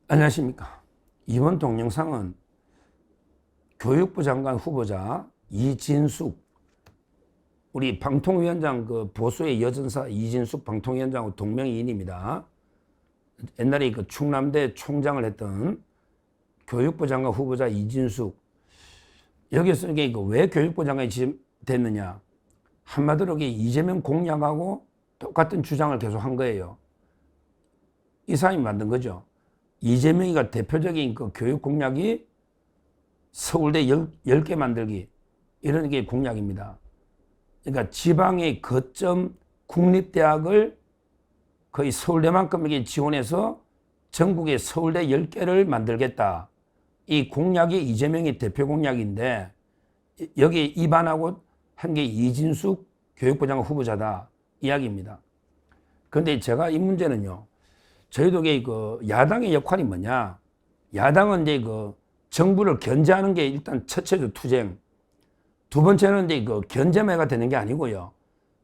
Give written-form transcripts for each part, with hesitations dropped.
안녕하십니까. 이번 동영상은 교육부 장관 후보자 이진숙, 우리 방통위원장 보수의 여전사 이진숙 방통위원장하고 동명이인입니다. 옛날에 충남대 총장을 했던 교육부 장관 후보자 이진숙. 여기서 왜 교육부 장관이 됐느냐. 한마디로 이재명 공약하고 똑같은 주장을 계속 한 거예요. 이 사람이 만든 거죠. 이재명이가 대표적인 교육 공약이 서울대 10개 만들기, 이런 게 공약입니다. 그러니까 지방의 거점 국립대학을 거의 서울대만큼 지원해서 전국에 서울대 10개를 만들겠다. 이 공약이 이재명의 대표 공약인데 여기에 입안하고 한 게 이진숙 교육부 장관 후보자다 이야기입니다. 그런데 제가 이 문제는요, 저희도 야당의 역할이 뭐냐. 야당은 이제 정부를 견제하는 게 일단 첫째로 투쟁. 두 번째는 이제 견제매가 되는 게 아니고요.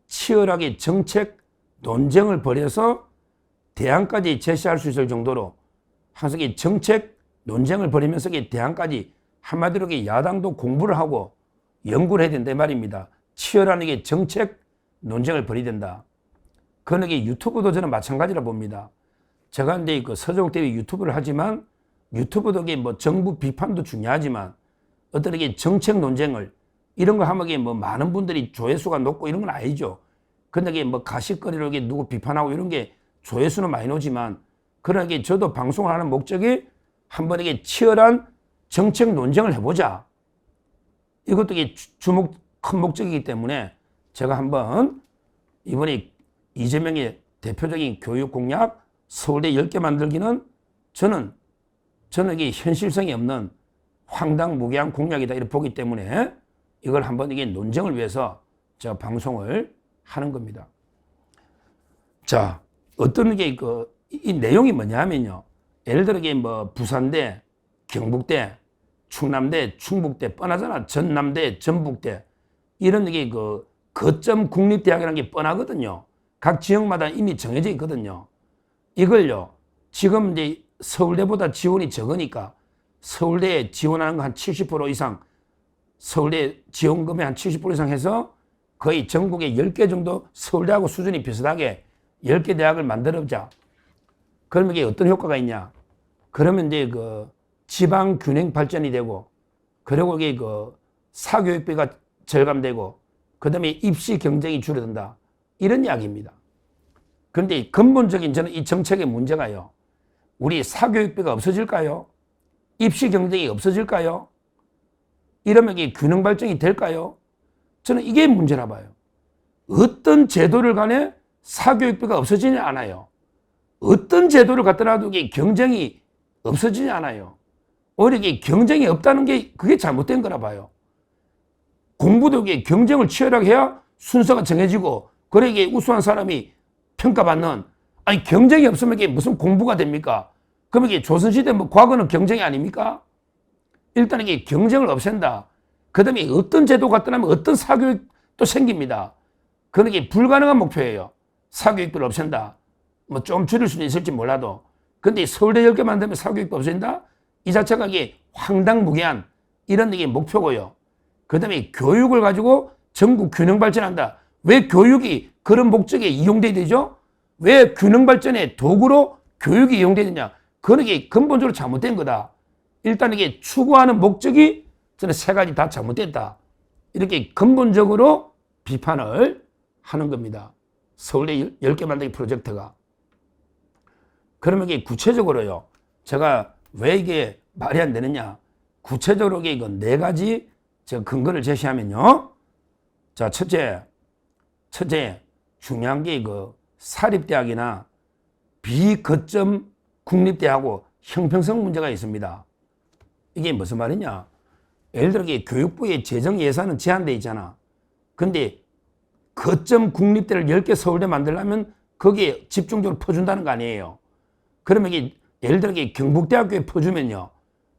치열하게 정책 논쟁을 벌여서 대안까지 제시할 수 있을 정도로 항상 정책 논쟁을 벌이면서 대안까지 한마디로 야당도 공부를 하고 연구를 해야 된다 말입니다. 치열한 정책 논쟁을 벌여야 된다. 그건 유튜브도 저는 마찬가지라 봅니다. 제가 이제 서정욱 대회 유튜브를 하지만 유튜브도 정부 비판도 중요하지만 어떤 정책 논쟁을 이런 거 하면 많은 분들이 조회수가 높고 이런 건 아니죠. 근데 가십거리로 누구 비판하고 이런 게 조회수는 많이 나오지만 그러나 저도 방송을 하는 목적이 한번 치열한 정책 논쟁을 해보자. 이것도 큰 목적이기 때문에 제가 한번 이번에 이재명의 대표적인 교육 공약 서울대 10개 만들기는 저는 이게 현실성이 없는 황당무계한 공약이다 이렇게 보기 때문에 이걸 한번 논쟁을 위해서 제가 방송을 하는 겁니다. 자, 어떤 이 내용이 뭐냐면요. 예를 들어 부산대, 경북대, 충남대, 충북대, 뻔하잖아. 전남대, 전북대. 이런 거점 국립대학이라는 게 뻔하거든요. 각 지역마다 이미 정해져 있거든요. 이걸요, 지금 이제 서울대보다 지원이 적으니까 서울대에 지원하는 거 한 70% 이상, 서울대 지원금의 한 70% 이상 해서 거의 전국에 10개 정도 서울대하고 수준이 비슷하게 10개 대학을 만들어보자. 그러면 이게 어떤 효과가 있냐. 그러면 이제 지방 균형 발전이 되고, 그리고 이게 사교육비가 절감되고, 그 다음에 입시 경쟁이 줄어든다. 이런 이야기입니다. 그런데 근본적인 저는 이 정책의 문제가요. 우리 사교육비가 없어질까요? 입시 경쟁이 없어질까요? 이러면 이게 균형 발전이 될까요? 저는 이게 문제라 봐요. 어떤 제도를 간에 사교육비가 없어지지 않아요. 어떤 제도를 갖다 놔도 이게 경쟁이 없어지지 않아요. 오히려 이게 경쟁이 없다는 게 그게 잘못된 거라 봐요. 공부도 이게 경쟁을 치열하게 해야 순서가 정해지고, 그래 이게 우수한 사람이 평가받는, 아니 경쟁이 없으면 이게 무슨 공부가 됩니까? 그럼 이게 조선시대 과거는 경쟁이 아닙니까? 일단 이게 경쟁을 없앤다. 그 다음에 어떤 제도 갖다 놓으면 어떤 사교육도 생깁니다. 그런 게 불가능한 목표예요. 사교육비를 없앤다. 좀 줄일 수는 있을지 몰라도. 근데 서울대 10개 만들면 사교육비 없앤다? 이 자체가 이게 황당무계한 이런 게 목표고요. 그 다음에 교육을 가지고 전국 균형 발전한다. 왜 교육이 그런 목적에 이용돼야 되죠? 왜 균형 발전의 도구로 교육이 이용돼야 되냐? 그런 게 근본적으로 잘못된 거다. 일단 이게 추구하는 목적이 저는 세 가지 다 잘못됐다. 이렇게 근본적으로 비판을 하는 겁니다. 서울대 10개 만들기 프로젝트가. 그러면 이게 구체적으로요. 제가 왜 이게 말이 안 되느냐. 구체적으로 이게 네 가지 제가 근거를 제시하면요. 자, 첫째, 중요한 게 사립대학이나 비거점 국립대하고 형평성 문제가 있습니다. 이게 무슨 말이냐. 예를 들어 교육부의 재정 예산은 제한돼 있잖아. 근데 거점 국립대를 10개 서울대 만들려면 거기에 집중적으로 퍼준다는 거 아니에요. 그러면 이게 예를 들어 경북대학교에 퍼주면요.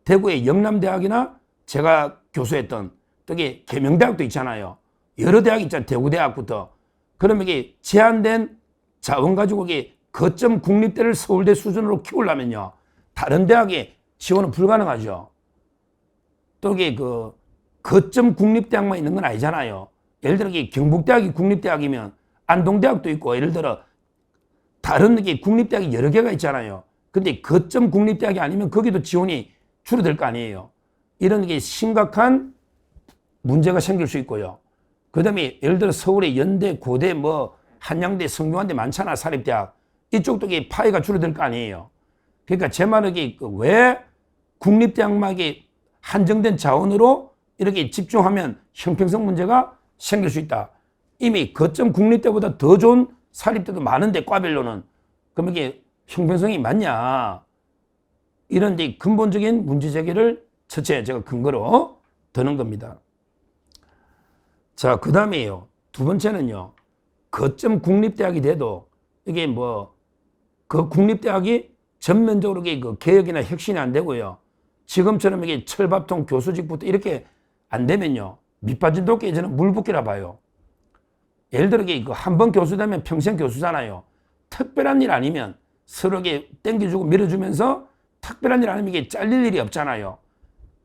대구의 영남대학이나 제가 교수했던 저기 계명대학도 있잖아요. 여러 대학 있잖아요. 대구대학부터. 그러면 이게 제한된 자원 가지고 이게 거점 국립대를 서울대 수준으로 키우려면요. 다른 대학에 지원은 불가능하죠. 또 이게 거점 국립대학만 있는 건 아니잖아요. 예를 들어 경북대학이 국립대학이면 안동대학도 있고, 예를 들어 다른 게 국립대학이 여러 개가 있잖아요. 근데 거점 국립대학이 아니면 거기도 지원이 줄어들 거 아니에요. 이런 게 심각한 문제가 생길 수 있고요. 그 다음에 예를 들어 서울에 연대, 고대, 한양대, 성균관대 많잖아, 사립대학. 이쪽도 파이가 줄어들 거 아니에요. 그러니까 제 말은 왜 국립대학만 한정된 자원으로 이렇게 집중하면 형평성 문제가 생길 수 있다. 이미 거점 국립대보다 더 좋은 사립대도 많은데, 과별로는. 그럼 이게 형평성이 맞냐? 이런 근본적인 문제 제기를 첫째 제가 근거로 드는 겁니다. 자, 그 다음에요. 두 번째는요. 거점 국립대학이 돼도 이게 그 국립대학이 전면적으로 개혁이나 혁신이 안 되고요. 지금처럼 이게 철밥통 교수직부터 이렇게 안 되면요. 밑빠진 도끼에 저는 물 붓기라 봐요. 예를 들어 한 번 교수 되면 평생 교수잖아요. 특별한 일 아니면 서로 땡겨주고 밀어주면서 특별한 일 아니면 이게 잘릴 일이 없잖아요.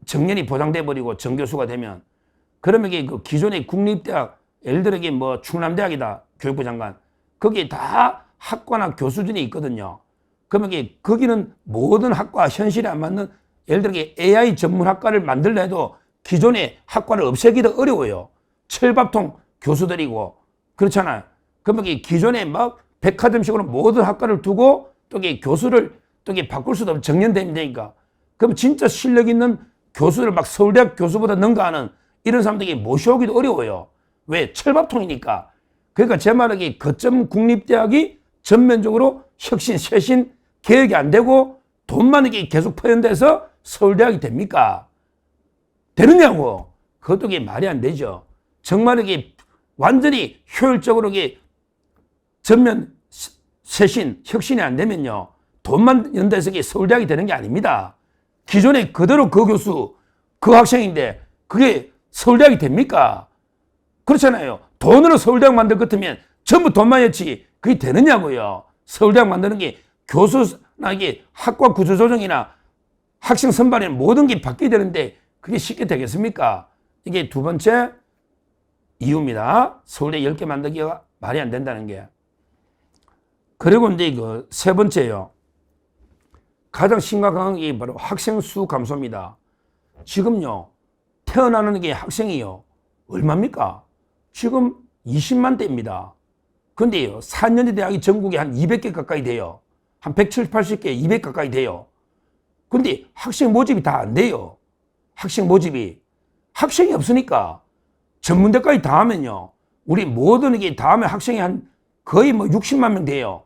정년이 보장돼 버리고 정교수가 되면. 그러면 기존의 국립대학, 예를 들어 충남대학이다, 교육부 장관. 거기에 다 학과나 교수진이 있거든요. 그러면 거기는 모든 학과 현실에 안 맞는, 예를 들어 AI 전문학과를 만들려 해도 기존의 학과를 없애기도 어려워요. 철밥통 교수들이고 그렇잖아요. 그러면 기존에 백화점식으로 모든 학과를 두고 또 교수를 또 바꿀 수도 없고 정년되면 되니까. 그럼 진짜 실력 있는 교수를 서울대학 교수보다 능가하는 이런 사람들이 모셔오기도 어려워요. 왜? 철밥통이니까. 그러니까 제 말은 거점 국립대학이 전면적으로 혁신, 쇄신, 개혁이 안 되고 돈만 계속 포현돼서 서울대학이 됩니까? 되느냐고. 그것도 말이 안 되죠. 정말 완전히 효율적으로 전면 쇄신, 혁신이 안 되면요. 돈만 연대해서 서울대학이 되는 게 아닙니다. 기존에 그대로 그 교수, 그 학생인데 그게 서울대학이 됩니까? 그렇잖아요. 돈으로 서울대학 만들 것 같으면 전부 돈만 했지 그게 되느냐고요. 서울대학 만드는 게 교수나 학과 구조조정이나 학생 선발이나 모든 게 바뀌어야 되는데 그게 쉽게 되겠습니까? 이게 두 번째 이유입니다. 서울대 10개 만들기가 말이 안 된다는 게. 그리고 이제 세 번째요. 가장 심각한 게 바로 학생 수 감소입니다. 지금요, 태어나는 게 학생이요. 얼마입니까? 지금 20만 대입니다. 근데요, 4년제 대학이 전국에 한 200개 가까이 돼요. 한 170, 80개, 200 가까이 돼요. 근데 학생 모집이 다 안 돼요. 학생 모집이. 학생이 없으니까 전문대까지 다 하면요. 우리 모든 게 다 하면 학생이 한 거의 60만 명 돼요.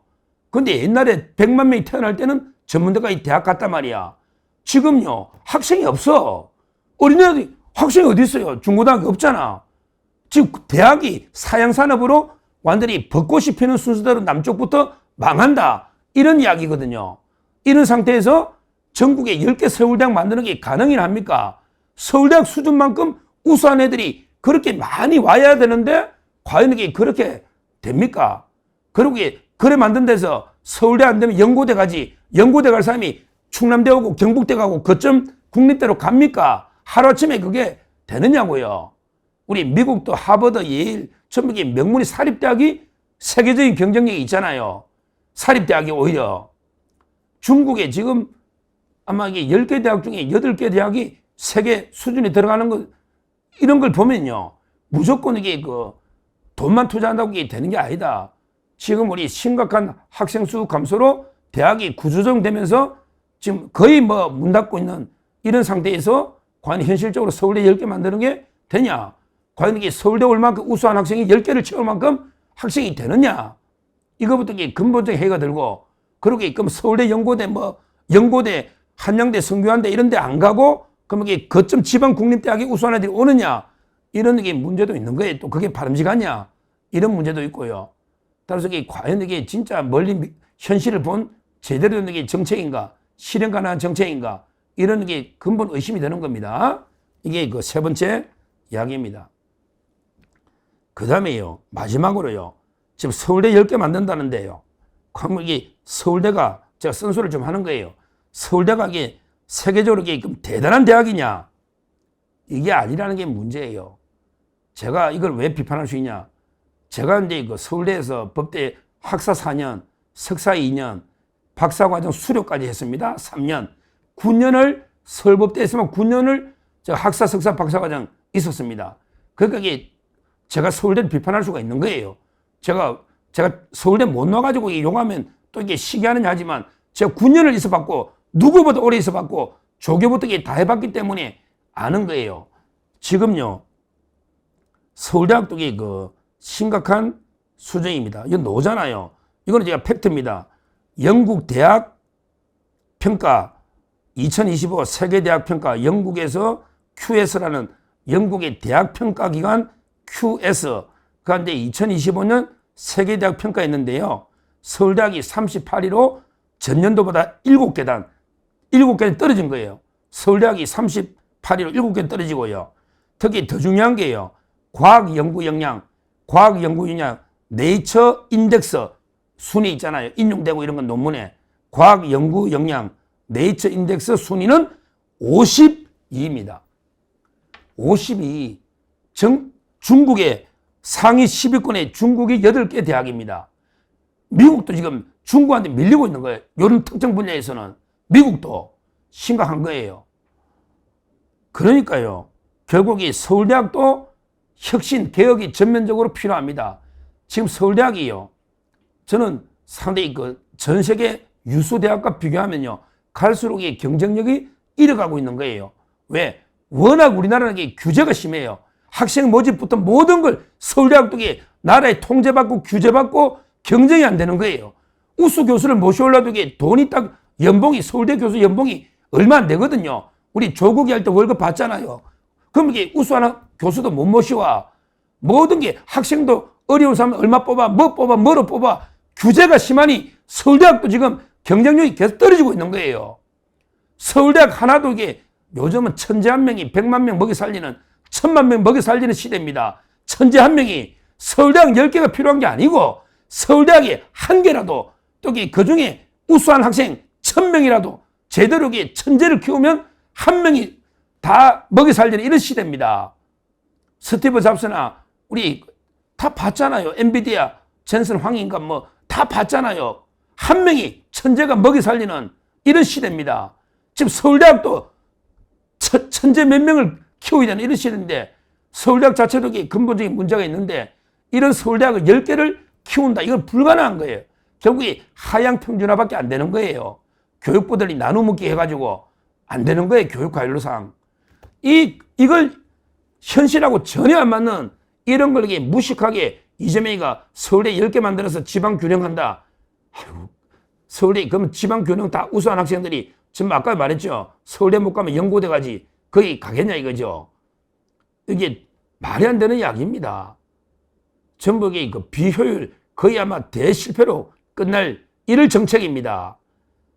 근데 옛날에 100만 명이 태어날 때는 전문대까지 대학 갔단 말이야. 지금요, 학생이 없어. 어린애들, 학생이 어디 있어요? 중고등학교 없잖아. 지금 대학이 사양산업으로 완전히 벚꽃이 피는 순서대로 남쪽부터 망한다. 이런 이야기거든요. 이런 상태에서 전국에 10개 서울대학 만드는 게 가능이나 합니까? 서울대학 수준만큼 우수한 애들이 그렇게 많이 와야 되는데 과연 이게 그렇게 됩니까? 그리고 그래 만든 데서 서울대 안 되면 연고대 가지. 연고대 갈 사람이 충남대 오고 경북대 가고 거점 국립대로 갑니까? 하루아침에 그게 되느냐고요. 우리 미국도 하버드, 예일, 전부 명문이 사립대학이 세계적인 경쟁력이 있잖아요. 사립대학이 오히려. 중국에 지금 아마 이게 10개 대학 중에 8개 대학이 세계 수준에 들어가는 거, 이런 걸 보면요. 무조건 이게 돈만 투자한다고 이게 되는 게 아니다. 지금 우리 심각한 학생 수 감소로 대학이 구조정되면서 지금 거의 문 닫고 있는 이런 상태에서 과연 현실적으로 서울대 10개 만드는 게 되냐? 과연 이게 서울대 올 만큼 우수한 학생이 10개를 채울 만큼 학생이 되느냐? 이거부터 근본적인 해가 들고, 그러게 그럼 서울대, 연고대, 연고대, 한양대, 성균관대 이런 데 안 가고 그럼 이게 거점 지방 국립대학에 우수한 애들이 오느냐? 이런 게 문제도 있는 거예요. 또 그게 바람직하냐? 이런 문제도 있고요. 따라서 이게 과연 이게 진짜 멀리 현실을 본 제대로 된 게 정책인가? 실현 가능한 정책인가? 이런 게 근본 의심이 되는 겁니다. 이게 세 번째 이야기입니다. 그 다음에요, 마지막으로요, 지금 서울대 10개 만든다는데요. 그럼 이게 서울대가 제가 쓴소리를 좀 하는 거예요. 서울대가 이게 세계적으로 이게 대단한 대학이냐? 이게 아니라는 게 문제예요. 제가 이걸 왜 비판할 수 있냐? 제가 이제 그 서울대에서 법대 학사 4년, 석사 2년, 박사과정 수료까지 했습니다. 3년. 9년을 서울법대에서만 9년을 학사, 석사, 박사과정 있었습니다. 그러니까 이게 제가 서울대를 비판할 수가 있는 거예요. 제가 서울대 못 나와가지고 용하면 또 이게 시기하느냐 하지만 제가 9년을 있어봤고 누구보다 오래 있어봤고 조교부터 이게 다 해봤기 때문에 아는 거예요. 지금요 서울대학도 그 심각한 수준입니다. 이거 노잖아요. 이거는 제가 팩트입니다. 영국 대학 평가 2025 세계대학 평가 영국에서 QS라는 영국의 대학 평가 기관 QS 그런데 2025년 세계대학 평가했는데요. 서울대학이 38위로 전년도보다 7계단 떨어진 거예요. 서울대학이 38위로 7계단 떨어지고요. 특히 더 중요한 게요. 과학연구 역량 네이처 인덱스 순위 있잖아요. 인용되고 이런 건 논문에 과학연구 역량 네이처 인덱스 순위는 52입니다. 52. 중국의 상위 10위권에 중국이 8개 대학입니다. 미국도 지금 중국한테 밀리고 있는 거예요. 이런 특정 분야에서는 미국도 심각한 거예요. 그러니까요. 결국 이 서울대학도 혁신, 개혁이 전면적으로 필요합니다. 지금 서울대학이요. 저는 상당히 전 세계 유수 대학과 비교하면요. 갈수록 이 경쟁력이 잃어가고 있는 거예요. 왜? 워낙 우리나라는 규제가 심해요. 학생 모집부터 모든 걸 서울대학도 나라에 통제받고 규제받고 경쟁이 안 되는 거예요. 우수 교수를 모셔올라도 돈이 딱 연봉이 서울대 교수 연봉이 얼마 안 되거든요. 우리 조국이 할 때 월급 받잖아요. 그럼 이게 우수한 교수도 못 모셔와. 모든 게 학생도 어려운 사람 얼마 뽑아, 뭐로 뽑아. 규제가 심하니 서울대학도 지금 경쟁력이 계속 떨어지고 있는 거예요. 서울대학 하나도 요즘은 천재 한 명이 100만 명 먹여 살리는 1000만 명 먹여 살리는 시대입니다. 천재 한 명이 서울대학 10개가 필요한 게 아니고 서울대학이 한 개라도 또 그 중에 우수한 학생 1000명이라도 제대로 천재를 키우면 한 명이 다 먹여 살리는 이런 시대입니다. 스티브 잡스나 우리 다 봤잖아요. 엔비디아 젠슨 황인가 다 봤잖아요. 한 명이 천재가 먹여 살리는 이런 시대입니다. 지금 서울대학도 천재 몇 명을 키워야 되는 이런 시대인데 서울대학 자체도 근본적인 문제가 있는데 이런 서울대학을 10개를 키운다. 이건 불가능한 거예요. 결국에 하향 평준화밖에 안 되는 거예요. 교육부들이 나눠먹기 해가지고 안 되는 거예요. 교육 관료상. 이걸 현실하고 전혀 안 맞는 이런 걸 무식하게 이재명이가 서울대 10개 만들어서 지방 균형한다. 아이고, 서울대 그러면 지방 균형 다 우수한 학생들이 지금 아까 말했죠. 서울대 못 가면 연고대 가지. 거기 가겠냐 이거죠. 이게 말이 안 되는 이야기입니다. 전부 그 비효율 거의 아마 대실패로 끝날 이럴 정책입니다.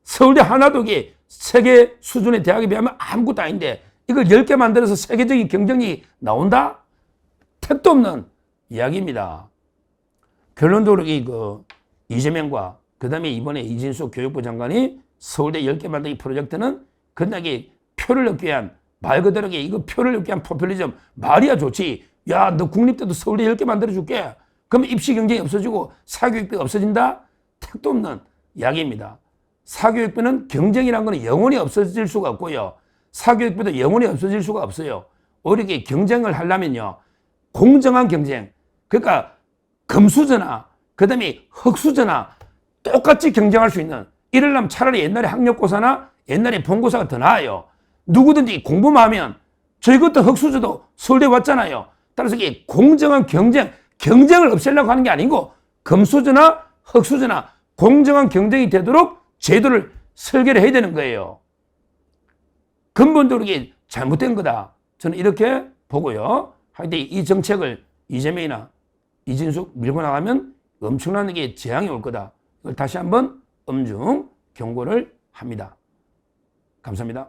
서울대 하나도 세계 수준의 대학에 비하면 아무것도 아닌데 이걸 10개 만들어서 세계적인 경쟁이 나온다? 택도 없는 이야기입니다. 결론적으로 이재명과 그 다음에 이번에 이진숙 교육부 장관이 서울대 10개 만들기 프로젝트는 그냥 표를 얻기 위한 말 그대로 이거 표를 얻기 위한 포퓰리즘 말이야 좋지. 야, 너 국립대도 서울대 10개 만들어줄게. 그러면 입시 경쟁이 없어지고 사교육비가 없어진다? 택도 없는 이야기입니다. 사교육비는 경쟁이라는 것은 영원히 없어질 수가 없고요. 사교육비도 영원히 없어질 수가 없어요. 오히려 경쟁을 하려면요. 공정한 경쟁. 그러니까 금수저나 그다음에 흑수저나 똑같이 경쟁할 수 있는 이러려면 차라리 옛날에 학력고사나 옛날에 본고사가 더 나아요. 누구든지 공부만 하면 저희 같은 흑수저도 서울대 왔잖아요. 따라서 이게 공정한 경쟁을 없애려고 하는 게 아니고 금수저나 흑수저나 공정한 경쟁이 되도록 제도를 설계를 해야 되는 거예요. 근본적으로 이게 잘못된 거다. 저는 이렇게 보고요. 하여튼 이 정책을 이재명이나 이진숙 밀고 나가면 엄청난 재앙이 올 거다. 이걸 다시 한번 엄중 경고를 합니다. 감사합니다.